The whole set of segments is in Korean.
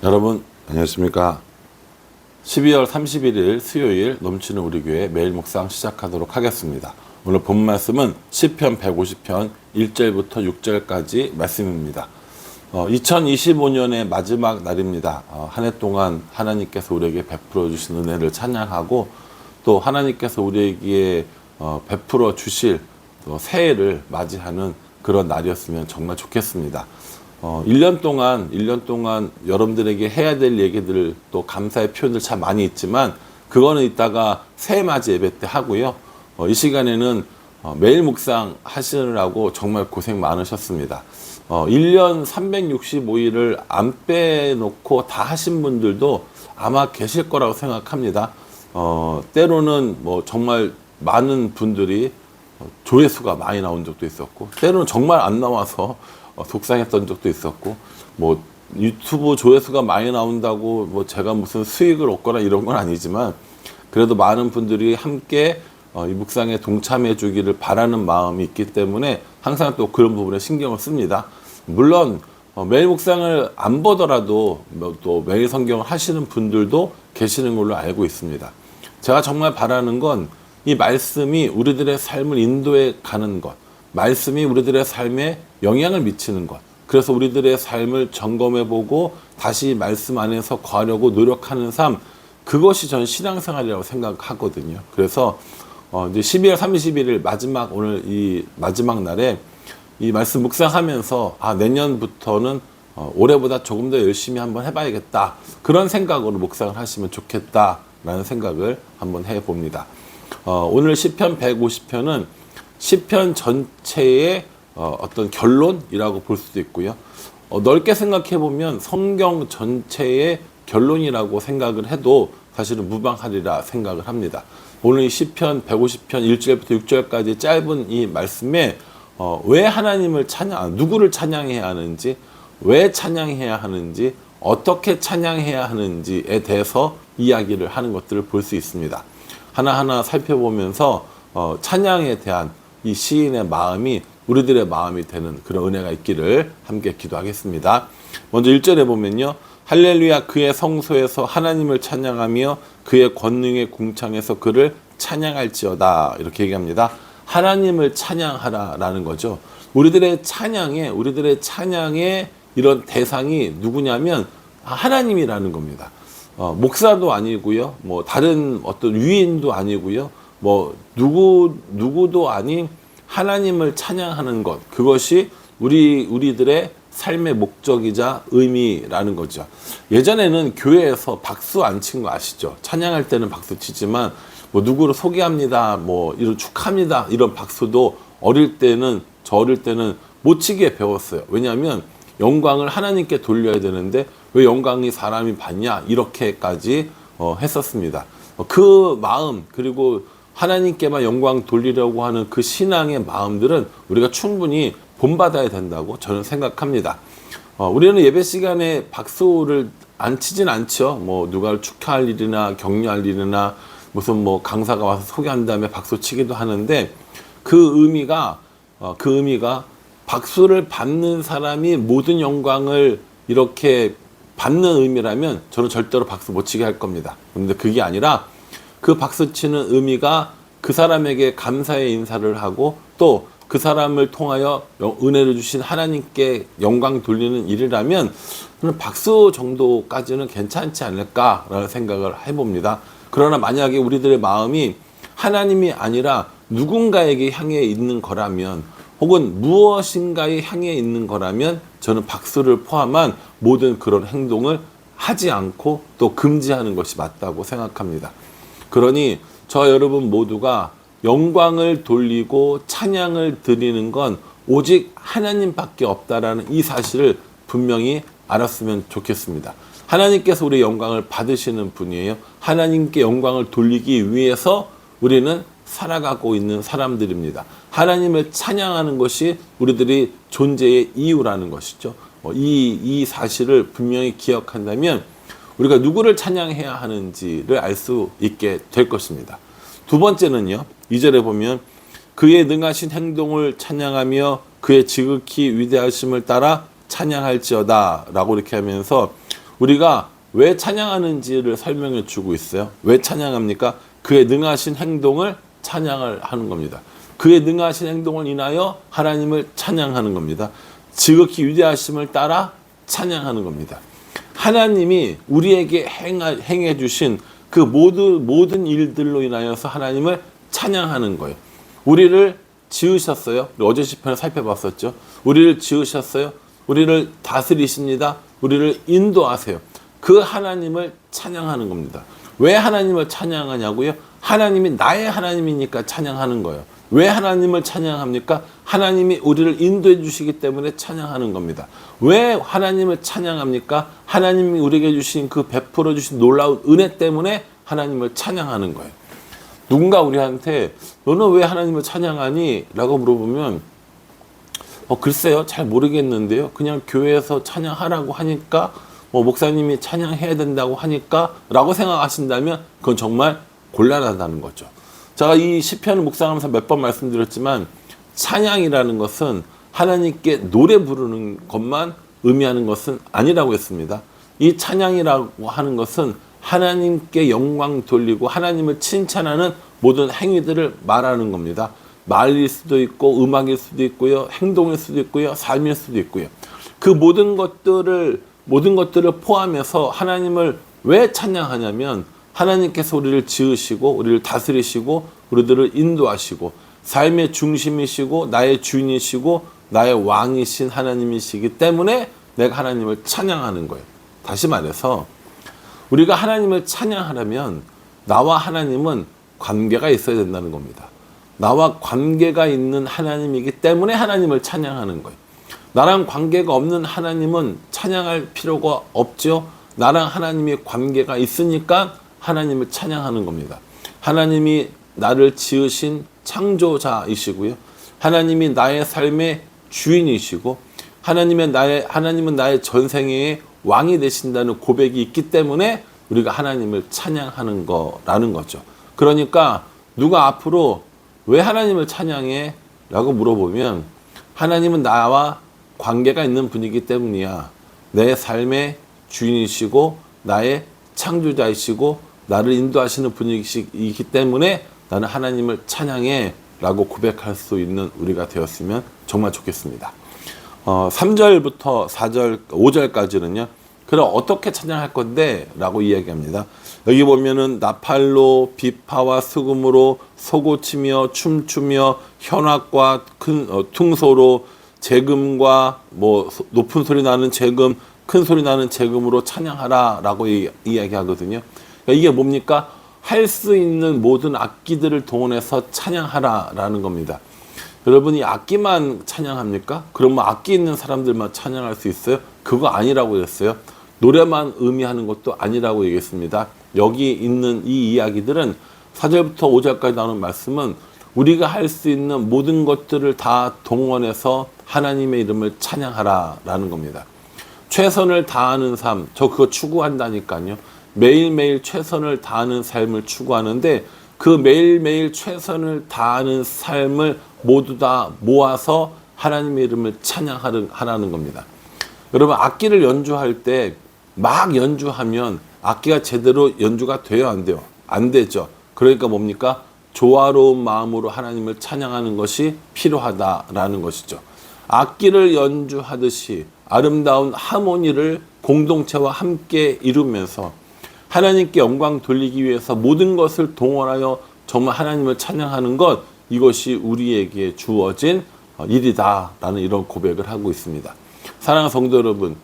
여러분 안녕하십니까. 12월 31일 수요일 넘치는 우리 교회 매일 묵상 시작하도록 하겠습니다. 오늘 본 말씀은 시편 150편 1절부터 6절까지 말씀입니다. 2025년의 마지막 날입니다. 한 해 동안 하나님께서 우리에게 베풀어 주신 은혜를 찬양하고 또 하나님께서 우리에게 베풀어 주실 새해를 맞이하는 그런 날이었으면 정말 좋겠습니다. 1년 동안 여러분들에게 해야 될 얘기들 또 감사의 표현들 참 많이 있지만 그거는 이따가 새해 맞이 예배 때 하고요. 이 시간에는 매일 묵상 하시느라고 정말 고생 많으셨습니다. 1년 365일을 안 빼놓고 다 하신 분들도 아마 계실 거라고 생각합니다. 때로는 정말 많은 분들이 조회수가 많이 나온 적도 있었고 때로는 정말 안 나와서 속상했던 적도 있었고 유튜브 조회수가 많이 나온다고 제가 무슨 수익을 얻거나 이런 건 아니지만 그래도 많은 분들이 함께 이 묵상에 동참해 주기를 바라는 마음이 있기 때문에 항상 또 그런 부분에 신경을 씁니다. 물론 매일 묵상을 안 보더라도 또 매일 성경을 하시는 분들도 계시는 걸로 알고 있습니다. 제가 정말 바라는 건 이 말씀이 우리들의 삶을 인도해 가는 것, 말씀이 우리들의 삶에 영향을 미치는 것, 그래서 우리들의 삶을 점검해보고 다시 말씀 안에서 거하려고 노력하는 삶, 그것이 전 신앙생활이라고 생각하거든요. 그래서 이제 12월 31일 오늘 이 마지막 날에 이 말씀 묵상하면서 내년부터는 올해보다 조금 더 열심히 한번 해봐야겠다, 그런 생각으로 묵상을 하시면 좋겠다라는 생각을 한번 해봅니다. 오늘 시편 150편은 시편 전체의 어떤 결론이라고 볼 수도 있고요. 넓게 생각해 보면 성경 전체의 결론이라고 생각을 해도 사실은 무방하리라 생각을 합니다. 오늘 이 시편 150편 1절부터 6절까지 짧은 이 말씀에 왜 하나님을 누구를 찬양해야 하는지, 왜 찬양해야 하는지, 어떻게 찬양해야 하는지에 대해서 이야기를 하는 것들을 볼 수 있습니다. 하나하나 살펴보면서 찬양에 대한 이 시인의 마음이 우리들의 마음이 되는 그런 은혜가 있기를 함께 기도하겠습니다. 먼저 1절에 보면요. 할렐루야, 그의 성소에서 하나님을 찬양하며 그의 권능의 궁창에서 그를 찬양할지어다, 이렇게 얘기합니다. 하나님을 찬양하라라는 거죠. 우리들의 찬양의 이런 대상이 누구냐면 하나님이라는 겁니다. 목사도 아니고요, 다른 어떤 위인도 아니고요, 누구도 아닌 하나님을 찬양하는 것, 그것이 우리들의 삶의 목적이자 의미라는 거죠. 예전에는 교회에서 박수 안 친 거 아시죠? 찬양할 때는 박수 치지만 누구를 소개합니다, 이런 축하합니다, 이런 박수도 저 어릴 때는 못 치게 배웠어요. 왜냐하면 영광을 하나님께 돌려야 되는데 왜 영광이 사람이 받냐, 이렇게까지 했었습니다. 그 마음, 그리고 하나님께만 영광 돌리려고 하는 그 신앙의 마음들은 우리가 충분히 본받아야 된다고 저는 생각합니다. 우리는 예배 시간에 박수를 안 치진 않죠. 누가를 축하할 일이나 격려할 일이나 무슨 강사가 와서 소개한 다음에 박수 치기도 하는데 그 의미가 박수를 받는 사람이 모든 영광을 이렇게 받는 의미라면 저는 절대로 박수 못 치게 할 겁니다. 그런데 그게 아니라 그 박수 치는 의미가 그 사람에게 감사의 인사를 하고 또 그 사람을 통하여 은혜를 주신 하나님께 영광 돌리는 일이라면 박수 정도까지는 괜찮지 않을까라는 생각을 해봅니다. 그러나 만약에 우리들의 마음이 하나님이 아니라 누군가에게 향해 있는 거라면, 혹은 무엇인가에 향해 있는 거라면 저는 박수를 포함한 모든 그런 행동을 하지 않고 또 금지하는 것이 맞다고 생각합니다. 그러니 저 여러분 모두가 영광을 돌리고 찬양을 드리는 건 오직 하나님밖에 없다라는 이 사실을 분명히 알았으면 좋겠습니다. 하나님께서 우리의 영광을 받으시는 분이에요. 하나님께 영광을 돌리기 위해서 우리는 살아가고 있는 사람들입니다. 하나님을 찬양하는 것이 우리들이 존재의 이유라는 것이죠. 이 사실을 분명히 기억한다면 우리가 누구를 찬양해야 하는지를 알 수 있게 될 것입니다. 두 번째는요, 2절에 보면 그의 능하신 행동을 찬양하며 그의 지극히 위대하심을 따라 찬양할지어다 라고 이렇게 하면서 우리가 왜 찬양하는지를 설명해 주고 있어요. 왜 찬양합니까? 그의 능하신 행동을 찬양을 하는 겁니다. 그의 능하신 행동을 인하여 하나님을 찬양하는 겁니다. 지극히 위대하심을 따라 찬양하는 겁니다. 하나님이 우리에게 행해 주신 그 모든 일들로 인하여서 하나님을 찬양하는 거예요. 우리를 지으셨어요. 어제 시편을 살펴봤었죠. 우리를 지으셨어요. 우리를 다스리십니다. 우리를 인도하세요. 그 하나님을 찬양하는 겁니다. 왜 하나님을 찬양하냐고요? 하나님이 나의 하나님이니까 찬양하는 거예요. 왜 하나님을 찬양합니까? 하나님이 우리를 인도해 주시기 때문에 찬양하는 겁니다. 왜 하나님을 찬양합니까? 하나님이 우리에게 주신 그 베풀어 주신 놀라운 은혜 때문에 하나님을 찬양하는 거예요. 누군가 우리한테 너는 왜 하나님을 찬양하니? 라고 물어보면 글쎄요, 잘 모르겠는데요. 그냥 교회에서 찬양하라고 하니까 목사님이 찬양해야 된다고 하니까 라고 생각하신다면 그건 정말 곤란하다는 거죠. 제가 이 시편을 묵상하면서 몇 번 말씀드렸지만 찬양이라는 것은 하나님께 노래 부르는 것만 의미하는 것은 아니라고 했습니다. 이 찬양이라고 하는 것은 하나님께 영광 돌리고 하나님을 칭찬하는 모든 행위들을 말하는 겁니다. 말일 수도 있고 음악일 수도 있고요. 행동일 수도 있고요. 삶일 수도 있고요. 그 모든 것들을 포함해서 하나님을 왜 찬양하냐면 하나님께서 우리를 지으시고 우리를 다스리시고 우리들을 인도하시고 삶의 중심이시고 나의 주인이시고 나의 왕이신 하나님이시기 때문에 내가 하나님을 찬양하는 거예요. 다시 말해서 우리가 하나님을 찬양하려면 나와 하나님은 관계가 있어야 된다는 겁니다. 나와 관계가 있는 하나님이기 때문에 하나님을 찬양하는 거예요. 나랑 관계가 없는 하나님은 찬양할 필요가 없죠. 나랑 하나님이 관계가 있으니까 하나님을 찬양하는 겁니다. 하나님이 나를 지으신 창조자이시고요. 하나님이 나의 삶의 주인이시고 하나님은 나의 전생애의 왕이 되신다는 고백이 있기 때문에 우리가 하나님을 찬양하는 거라는 거죠. 그러니까 누가 앞으로 왜 하나님을 찬양해? 라고 물어보면 하나님은 나와 관계가 있는 분이기 때문이야. 내 삶의 주인이시고 나의 창조자이시고 나를 인도하시는 분이시기 때문에 나는 하나님을 찬양해 라고 고백할 수 있는 우리가 되었으면 정말 좋겠습니다. 3절부터 4절, 5절까지는요. 그럼 어떻게 찬양할 건데? 라고 이야기합니다. 여기 보면은 나팔로 비파와 수금으로 소고치며 춤추며 현악과 큰 퉁소로 재금과 높은 소리 나는 재금, 큰 소리 나는 재금으로 찬양하라 라고 이야기하거든요. 그러니까 이게 뭡니까? 할 수 있는 모든 악기들을 동원해서 찬양하라 라는 겁니다. 여러분이 악기만 찬양합니까? 그러면 악기 있는 사람들만 찬양할 수 있어요? 그거 아니라고 했어요. 노래만 의미하는 것도 아니라고 얘기했습니다. 여기 있는 이 이야기들은 4절부터 5절까지 나오는 말씀은 우리가 할 수 있는 모든 것들을 다 동원해서 하나님의 이름을 찬양하라 라는 겁니다. 최선을 다하는 삶, 저 그거 추구한다니까요. 매일매일 최선을 다하는 삶을 추구하는데 그 매일매일 최선을 다하는 삶을 모두 다 모아서 하나님의 이름을 찬양하라는 겁니다. 여러분 악기를 연주할 때 막 연주하면 악기가 제대로 연주가 돼요? 안 돼요? 안 되죠. 그러니까 뭡니까? 조화로운 마음으로 하나님을 찬양하는 것이 필요하다라는 것이죠. 악기를 연주하듯이 아름다운 하모니를 공동체와 함께 이루면서 하나님께 영광 돌리기 위해서 모든 것을 동원하여 정말 하나님을 찬양하는 것, 이것이 우리에게 주어진 일이다라는 이런 고백을 하고 있습니다. 사랑하는 성도 여러분,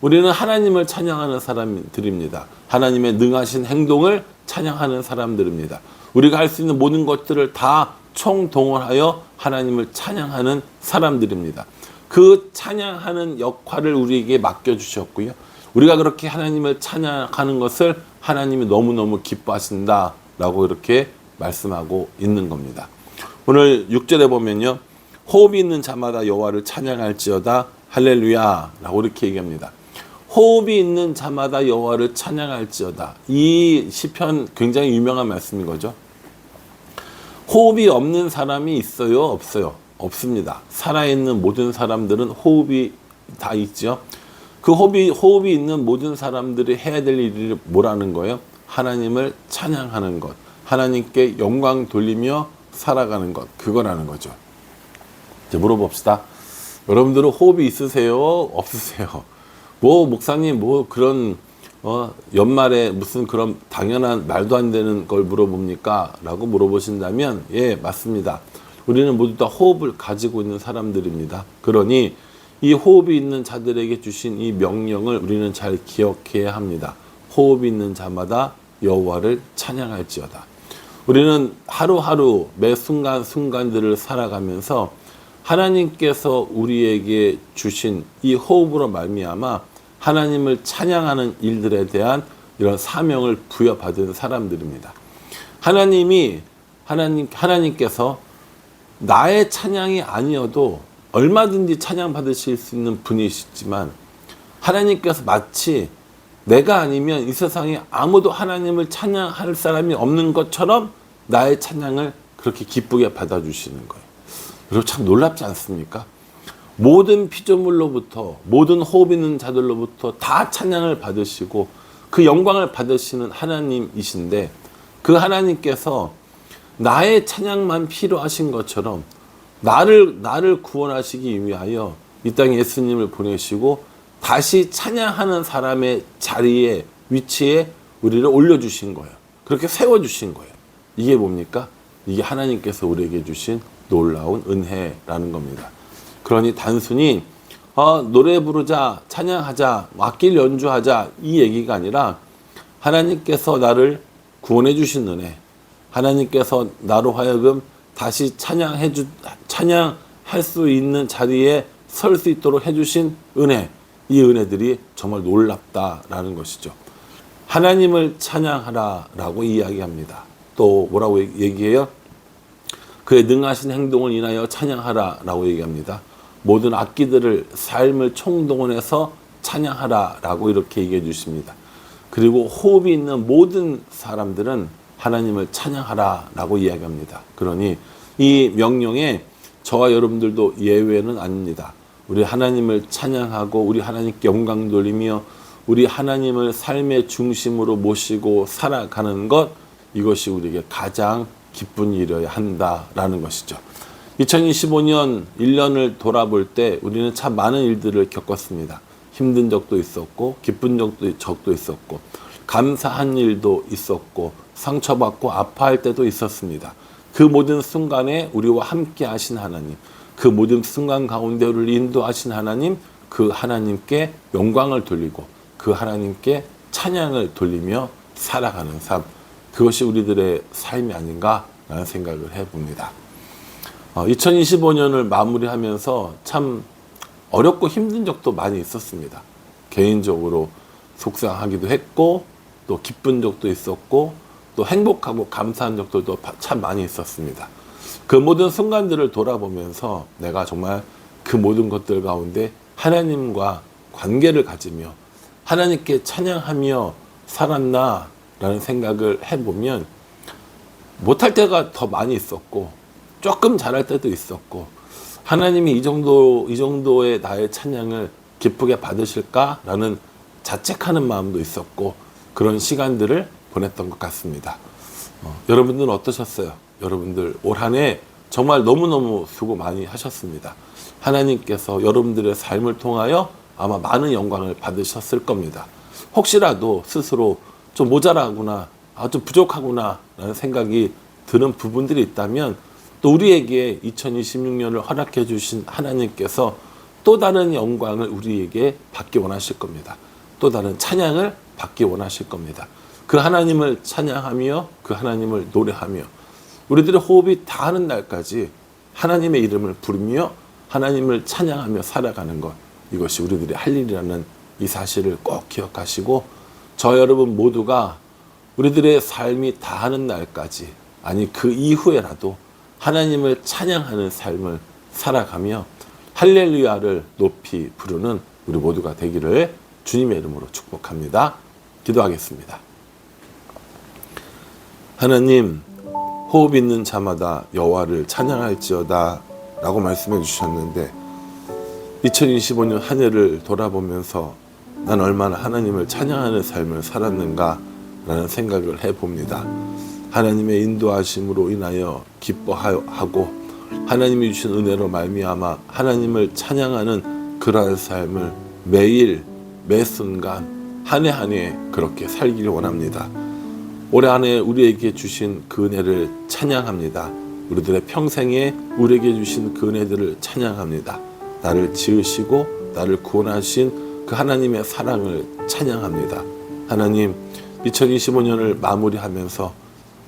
우리는 하나님을 찬양하는 사람들입니다. 하나님의 능하신 행동을 찬양하는 사람들입니다. 우리가 할 수 있는 모든 것들을 다 총동원하여 하나님을 찬양하는 사람들입니다. 그 찬양하는 역할을 우리에게 맡겨주셨고요. 우리가 그렇게 하나님을 찬양하는 것을 하나님이 너무너무 기뻐하신다라고 이렇게 말씀하고 있는 겁니다. 오늘 6절에 보면요. 호흡이 있는 자마다 여호와를 찬양할지어다 할렐루야 라고 이렇게 얘기합니다. 호흡이 있는 자마다 여호와를 찬양할지어다. 이 시편 굉장히 유명한 말씀인 거죠. 호흡이 없는 사람이 있어요? 없어요? 없습니다. 살아있는 모든 사람들은 호흡이 다 있죠. 그 호흡이 있는 모든 사람들이 해야 될 일이 뭐라는 거예요? 하나님을 찬양하는 것, 하나님께 영광 돌리며 살아가는 것, 그거라는 거죠. 이제 물어봅시다. 여러분들은 호흡이 있으세요? 없으세요? 뭐 목사님 뭐 그런 연말에 무슨 그런 당연한 말도 안 되는 걸 물어봅니까? 라고 물어보신다면 예, 맞습니다. 우리는 모두 다 호흡을 가지고 있는 사람들입니다. 그러니 이 호흡이 있는 자들에게 주신 이 명령을 우리는 잘 기억해야 합니다. 호흡이 있는 자마다 여호와를 찬양할지어다. 우리는 하루하루 매 순간순간들을 살아가면서 하나님께서 우리에게 주신 이 호흡으로 말미암아 하나님을 찬양하는 일들에 대한 이런 사명을 부여받은 사람들입니다. 하나님께서 나의 찬양이 아니어도 얼마든지 찬양 받으실 수 있는 분이시지만 하나님께서 마치 내가 아니면 이 세상에 아무도 하나님을 찬양할 사람이 없는 것처럼 나의 찬양을 그렇게 기쁘게 받아주시는 거예요. 여러분 참 놀랍지 않습니까? 모든 피조물로부터 모든 호흡 있는 자들로부터 다 찬양을 받으시고 그 영광을 받으시는 하나님이신데 그 하나님께서 나의 찬양만 필요하신 것처럼 나를 구원하시기 위하여 이 땅에 예수님을 보내시고 다시 찬양하는 사람의 자리에 위치에 우리를 올려주신 거예요. 그렇게 세워주신 거예요. 이게 뭡니까? 이게 하나님께서 우리에게 주신 놀라운 은혜라는 겁니다. 그러니 단순히 노래 부르자, 찬양하자, 악기를 연주하자 이 얘기가 아니라 하나님께서 나를 구원해 주신 은혜, 하나님께서 나로 하여금 다시 찬양할 수 있는 자리에 설 수 있도록 해주신 은혜, 이 은혜들이 정말 놀랍다라는 것이죠. 하나님을 찬양하라라고 이야기합니다. 또 뭐라고 얘기해요? 그의 능하신 행동을 인하여 찬양하라라고 얘기합니다. 모든 악기들을 삶을 총동원해서 찬양하라라고 이렇게 얘기해 주십니다. 그리고 호흡이 있는 모든 사람들은 하나님을 찬양하라라고 이야기합니다. 그러니 이 명령에 저와 여러분들도 예외는 아닙니다. 우리 하나님을 찬양하고 우리 하나님께 영광 돌리며 우리 하나님을 삶의 중심으로 모시고 살아가는 것, 이것이 우리에게 가장 기쁜 일이어야 한다라는 것이죠. 2025년 1년을 돌아볼 때 우리는 참 많은 일들을 겪었습니다. 힘든 적도 있었고 기쁜 적도 있었고 감사한 일도 있었고 상처받고 아파할 때도 있었습니다. 그 모든 순간에 우리와 함께 하신 하나님, 그 모든 순간 가운데 우리를 인도하신 하나님, 그 하나님께 영광을 돌리고 그 하나님께 찬양을 돌리며 살아가는 삶, 그것이 우리들의 삶이 아닌가라는 생각을 해봅니다. 2025년을 마무리하면서 참 어렵고 힘든 적도 많이 있었습니다. 개인적으로 속상하기도 했고 또 기쁜 적도 있었고 또 행복하고 감사한 적들도 참 많이 있었습니다. 그 모든 순간들을 돌아보면서 내가 정말 그 모든 것들 가운데 하나님과 관계를 가지며 하나님께 찬양하며 살았나라는 생각을 해보면 못할 때가 더 많이 있었고 조금 잘할 때도 있었고 하나님이 이 정도의 나의 찬양을 기쁘게 받으실까라는 자책하는 마음도 있었고 그런 시간들을 보냈던 것 같습니다. 여러분들은 어떠셨어요? 여러분들 올 한 해 정말 너무너무 수고 많이 하셨습니다. 하나님께서 여러분들의 삶을 통하여 아마 많은 영광을 받으셨을 겁니다. 혹시라도 스스로 좀 모자라구나, 좀 부족하구나 라는 생각이 드는 부분들이 있다면 또 우리에게 2026년을 허락해 주신 하나님께서 또 다른 영광을 우리에게 받기 원하실 겁니다. 또 다른 찬양을 받기 원하실 겁니다. 그 하나님을 찬양하며 그 하나님을 노래하며 우리들의 호흡이 닿는 날까지 하나님의 이름을 부르며 하나님을 찬양하며 살아가는 것, 이것이 우리들이 할 일이라는 이 사실을 꼭 기억하시고 저 여러분 모두가 우리들의 삶이 닿는 날까지, 아니 그 이후에라도 하나님을 찬양하는 삶을 살아가며 할렐루야를 높이 부르는 우리 모두가 되기를 주님의 이름으로 축복합니다. 기도하겠습니다. 하나님, 호흡 있는 자마다 여호와를 찬양할지어다 라고 말씀해 주셨는데 2025년 한 해를 돌아보면서 난 얼마나 하나님을 찬양하는 삶을 살았는가라는 생각을 해봅니다. 하나님의 인도하심으로 인하여 기뻐하고 하나님이 주신 은혜로 말미암아 하나님을 찬양하는 그러한 삶을 매일 매 순간 한 해 한 해 그렇게 살기를 원합니다. 올해 한 해 우리에게 주신 그 은혜를 찬양합니다. 우리들의 평생에 우리에게 주신 그 은혜들을 찬양합니다. 나를 지으시고 나를 구원하신 그 하나님의 사랑을 찬양합니다. 하나님, 2025년을 마무리하면서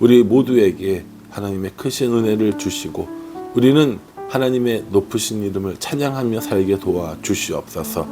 우리 모두에게 하나님의 크신 은혜를 주시고 우리는 하나님의 높으신 이름을 찬양하며 살게 도와주시옵소서.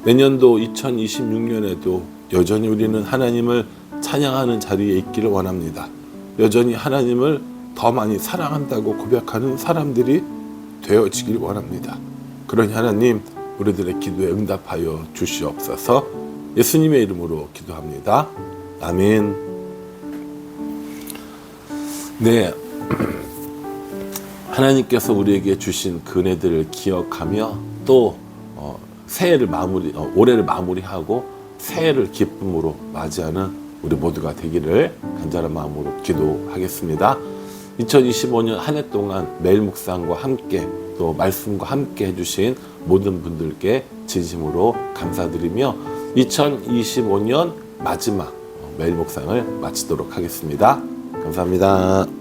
내년도 2026년에도 여전히 우리는 하나님을 찬양하는 자리에 있기를 원합니다. 여전히 하나님을 더 많이 사랑한다고 고백하는 사람들이 되어지길 원합니다. 그러니 하나님, 우리들의 기도에 응답하여 주시옵소서. 예수님의 이름으로 기도합니다. 아멘. 네, 하나님께서 우리에게 주신 그 은혜들을 기억하며 또 새해를 올해를 마무리하고 새해를 기쁨으로 맞이하는 우리 모두가 되기를 간절한 마음으로 기도하겠습니다. 2025년 한 해 동안 매일 묵상과 함께 또 말씀과 함께 해주신 모든 분들께 진심으로 감사드리며 2025년 마지막 매일 묵상을 마치도록 하겠습니다. 감사합니다.